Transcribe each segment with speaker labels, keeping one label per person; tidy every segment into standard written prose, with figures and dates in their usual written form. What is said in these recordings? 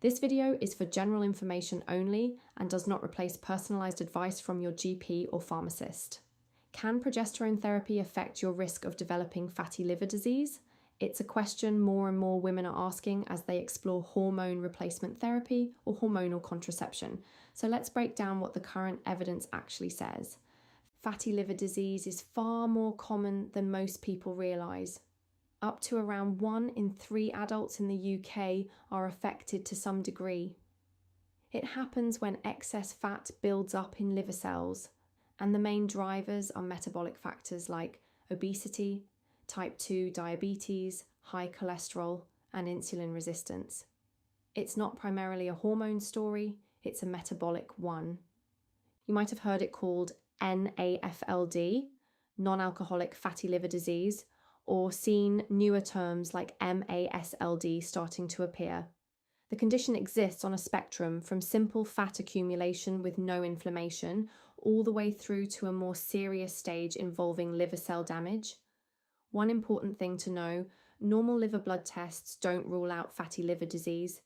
Speaker 1: This video is for general information only and does not replace personalized advice from your GP or pharmacist. Can progesterone therapy affect your risk of developing fatty liver disease? It's a question more and more women are asking as they explore hormone replacement therapy or hormonal contraception. So let's break down what the current evidence actually says. Fatty liver disease is far more common than most people realise. Up to around 1 in 3 adults in the UK are affected to some degree. It happens when excess fat builds up in liver cells, and the main drivers are metabolic factors like obesity, type 2 diabetes, high cholesterol, and insulin resistance. It's not primarily a hormone story, it's a metabolic one. You might have heard it called NAFLD, non-alcoholic fatty liver disease, or seen newer terms like MASLD starting to appear. The condition exists on a spectrum from simple fat accumulation with no inflammation all the way through to a more serious stage involving liver cell damage. One important thing to know, normal liver blood tests don't rule out fatty liver disease.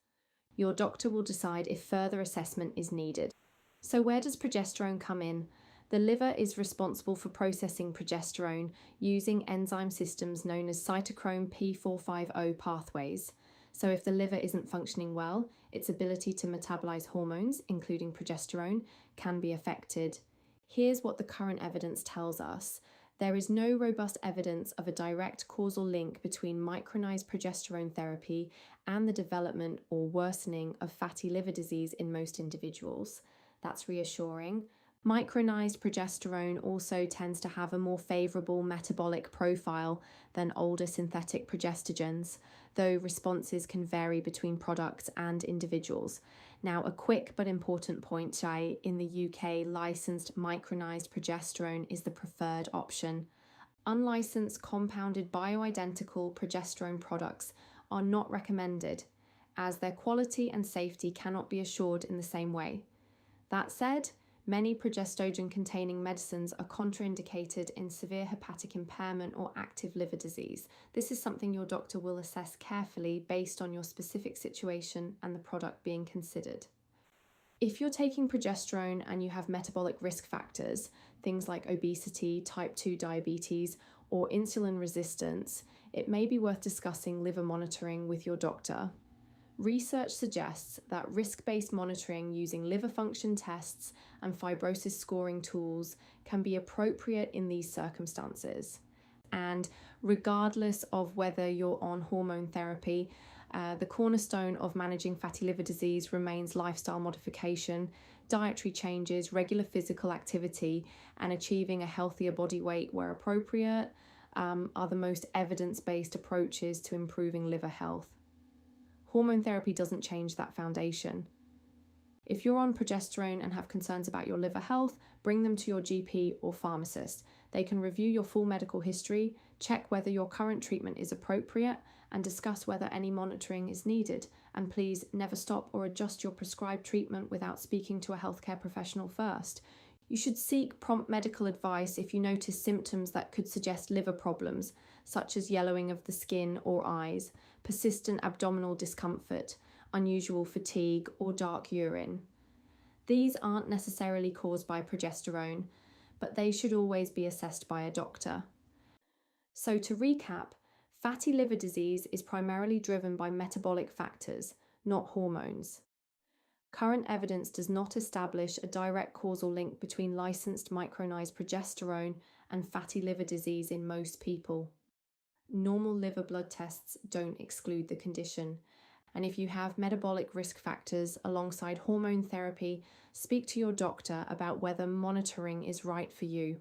Speaker 1: Your doctor will decide if further assessment is needed. So where does progesterone come in? The liver is responsible for processing progesterone using enzyme systems known as cytochrome P450 pathways. So if the liver isn't functioning well, its ability to metabolize hormones, including progesterone, can be affected. Here's what the current evidence tells us. There is no robust evidence of a direct causal link between micronised progesterone therapy and the development or worsening of fatty liver disease in most individuals. That's reassuring. Micronised progesterone also tends to have a more favourable metabolic profile than older synthetic progestogens, though responses can vary between products and individuals. Now, a quick but important point, Shai, in the UK, licensed micronised progesterone is the preferred option. Unlicensed compounded bioidentical progesterone products are not recommended, as their quality and safety cannot be assured in the same way. That said, many progestogen-containing medicines are contraindicated in severe hepatic impairment or active liver disease. This is something your doctor will assess carefully based on your specific situation and the product being considered. If you're taking progesterone and you have metabolic risk factors, things like obesity, type 2 diabetes, or insulin resistance, it may be worth discussing liver monitoring with your doctor. Research suggests that risk-based monitoring using liver function tests and fibrosis scoring tools can be appropriate in these circumstances. And regardless of whether you're on hormone therapy, the cornerstone of managing fatty liver disease remains lifestyle modification, dietary changes, regular physical activity, and achieving a healthier body weight where appropriate are the most evidence-based approaches to improving liver health. Hormone therapy doesn't change that foundation. If you're on progesterone and have concerns about your liver health, bring them to your GP or pharmacist. They can review your full medical history, check whether your current treatment is appropriate, and discuss whether any monitoring is needed. And please never stop or adjust your prescribed treatment without speaking to a healthcare professional first. You should seek prompt medical advice if you notice symptoms that could suggest liver problems, such as yellowing of the skin or eyes, persistent abdominal discomfort, unusual fatigue, or dark urine. These aren't necessarily caused by progesterone, but they should always be assessed by a doctor. So to recap, fatty liver disease is primarily driven by metabolic factors, not hormones. Current evidence does not establish a direct causal link between licensed micronised progesterone and fatty liver disease in most people. Normal liver blood tests don't exclude the condition, and if you have metabolic risk factors alongside hormone therapy, speak to your doctor about whether monitoring is right for you.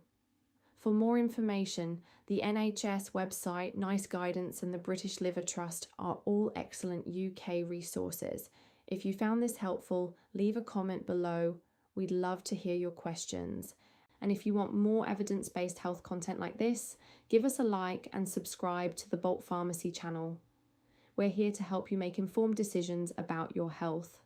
Speaker 1: For more information, the NHS website, NICE Guidance, and the British Liver Trust are all excellent UK resources. If you found this helpful, leave a comment below. We'd love to hear your questions. And if you want more evidence-based health content like this, give us a like and subscribe to the Bolt Pharmacy channel. We're here to help you make informed decisions about your health.